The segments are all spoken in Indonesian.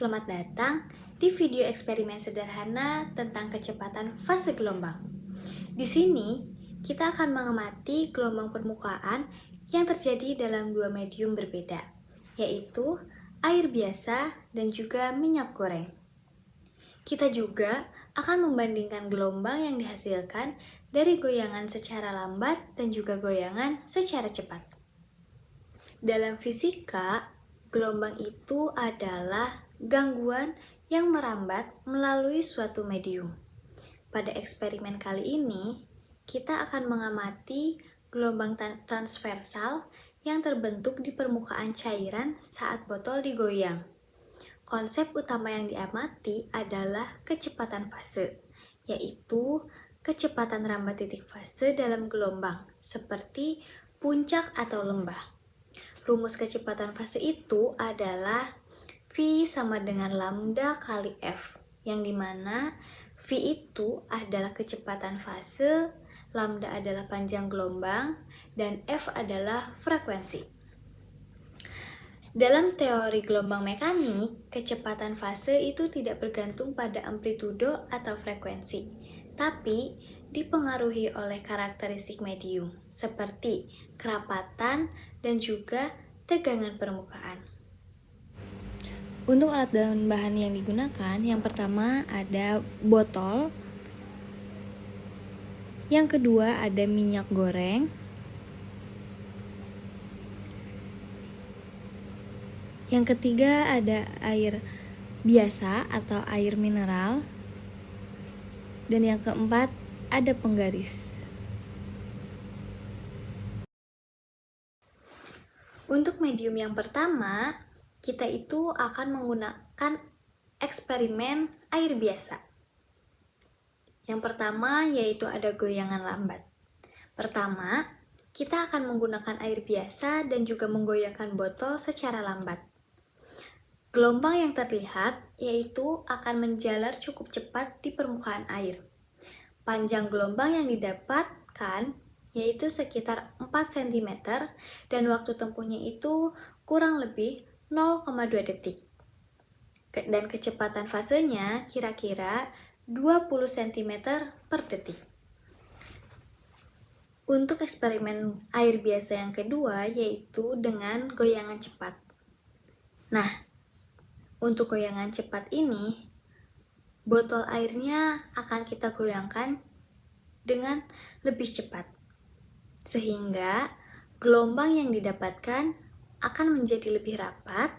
Selamat datang di video eksperimen sederhana tentang kecepatan fase gelombang. Di sini, kita akan mengamati gelombang permukaan yang terjadi dalam dua medium berbeda, yaitu air biasa dan juga minyak goreng. Kita juga akan membandingkan gelombang yang dihasilkan dari goyangan secara lambat dan juga goyangan secara cepat. Dalam fisika, gelombang itu adalah gangguan yang merambat melalui suatu medium. Pada eksperimen kali ini, kita akan mengamati gelombang transversal yang terbentuk di permukaan cairan saat botol digoyang. Konsep utama yang diamati adalah kecepatan fase, yaitu kecepatan rambat titik fase dalam gelombang, seperti puncak atau lembah. Rumus kecepatan fase itu adalah V sama dengan lambda kali F, yang dimana V itu adalah kecepatan fase, lambda adalah panjang gelombang, dan F adalah frekuensi. Dalam teori gelombang mekanik, kecepatan fase itu tidak bergantung pada amplitudo atau frekuensi, tapi dipengaruhi oleh karakteristik medium, seperti kerapatan dan juga tegangan permukaan. Untuk alat dan bahan yang digunakan, yang pertama ada botol, yang kedua ada minyak goreng, yang ketiga ada air biasa atau air mineral, dan yang keempat ada penggaris. Untuk medium yang pertama, kita itu akan menggunakan eksperimen air biasa. Yang pertama yaitu ada goyangan lambat. Pertama, kita akan menggunakan air biasa dan juga menggoyangkan botol secara lambat. Gelombang yang terlihat yaitu akan menjalar cukup cepat di permukaan air. Panjang gelombang yang didapatkan yaitu sekitar 4 cm dan waktu tempuhnya itu kurang lebih 0,2 detik. Dan kecepatan fasenya kira-kira 20 cm per detik. Untuk eksperimen air biasa yang kedua yaitu dengan goyangan cepat. Nah, untuk goyangan cepat ini, botol airnya akan kita goyangkan dengan lebih cepat. Sehingga gelombang yang didapatkan akan menjadi lebih rapat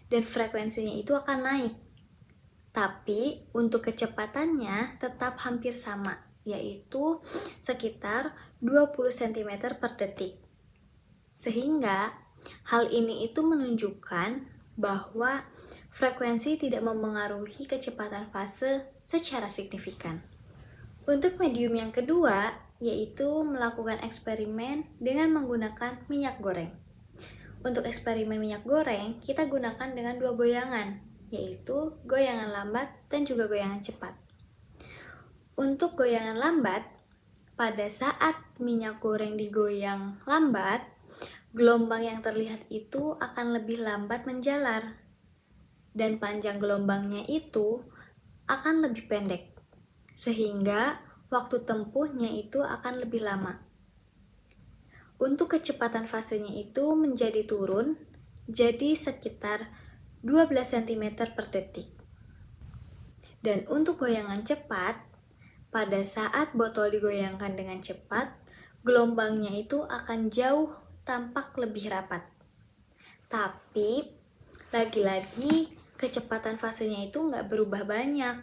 dan frekuensinya itu akan naik. Tapi untuk kecepatannya tetap hampir sama, yaitu sekitar 20 cm per detik. Sehingga hal ini itu menunjukkan bahwa frekuensi tidak mempengaruhi kecepatan fase secara signifikan. Untuk medium yang kedua, yaitu melakukan eksperimen dengan menggunakan minyak goreng. Untuk eksperimen minyak goreng, kita gunakan dengan dua goyangan, yaitu goyangan lambat dan juga goyangan cepat. Untuk goyangan lambat, pada saat minyak goreng digoyang lambat, gelombang yang terlihat itu akan lebih lambat menjalar, dan panjang gelombangnya itu akan lebih pendek, sehingga waktu tempuhnya itu akan lebih lama. Untuk kecepatan fasenya itu menjadi turun, jadi sekitar 12 cm per detik. Dan untuk goyangan cepat, pada saat botol digoyangkan dengan cepat, gelombangnya itu akan jauh tampak lebih rapat. Tapi, lagi-lagi kecepatan fasenya itu nggak berubah banyak,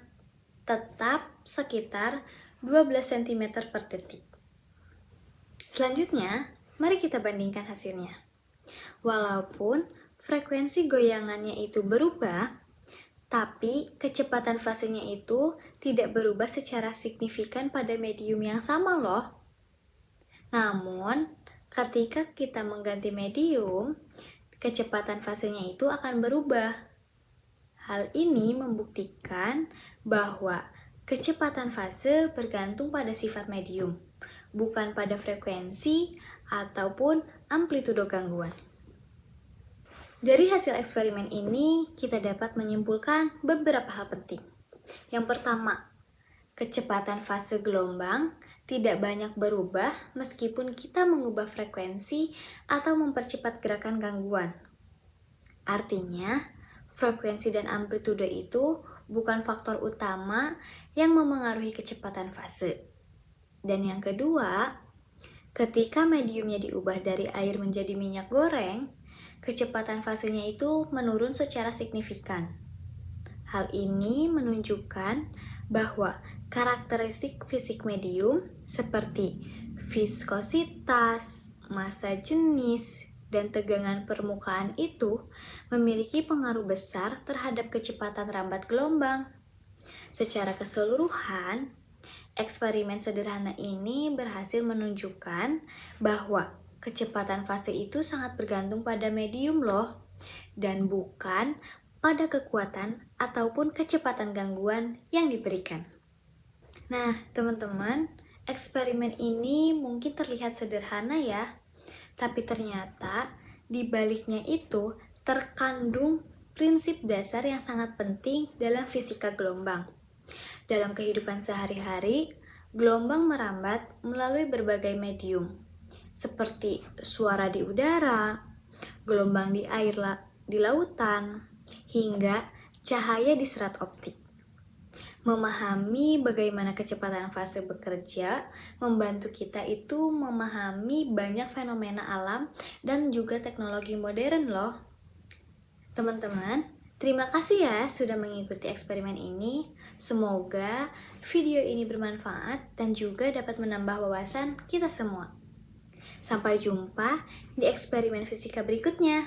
tetap sekitar 12 cm per detik. Selanjutnya, mari kita bandingkan hasilnya. Walaupun frekuensi goyangannya itu berubah, tapi kecepatan fasenya itu tidak berubah secara signifikan pada medium yang sama loh. Namun, ketika kita mengganti medium, kecepatan fasenya itu akan berubah. Hal ini membuktikan bahwa kecepatan fase bergantung pada sifat medium, bukan pada frekuensi ataupun amplitudo gangguan. Dari hasil eksperimen ini, kita dapat menyimpulkan beberapa hal penting. Yang pertama, kecepatan fase gelombang tidak banyak berubah meskipun kita mengubah frekuensi atau mempercepat gerakan gangguan. Artinya, frekuensi dan amplitude itu bukan faktor utama yang memengaruhi kecepatan fase. Dan yang kedua, ketika mediumnya diubah dari air menjadi minyak goreng, kecepatan fasenya itu menurun secara signifikan. Hal ini menunjukkan bahwa karakteristik fisik medium seperti viskositas, massa jenis, dan tegangan permukaan itu memiliki pengaruh besar terhadap kecepatan rambat gelombang. Secara keseluruhan, eksperimen sederhana ini berhasil menunjukkan bahwa kecepatan fase itu sangat bergantung pada medium loh, dan bukan pada kekuatan ataupun kecepatan gangguan yang diberikan. Nah, teman-teman, eksperimen ini mungkin terlihat sederhana ya, tapi ternyata di baliknya itu terkandung prinsip dasar yang sangat penting dalam fisika gelombang. Dalam kehidupan sehari-hari, gelombang merambat melalui berbagai medium, seperti suara di udara, gelombang di air di lautan, hingga cahaya di serat optik. Memahami bagaimana kecepatan fase bekerja membantu kita itu memahami banyak fenomena alam dan juga teknologi modern loh. Teman-teman, terima kasih ya sudah mengikuti eksperimen ini. Semoga video ini bermanfaat dan juga dapat menambah wawasan kita semua. Sampai jumpa di eksperimen fisika berikutnya.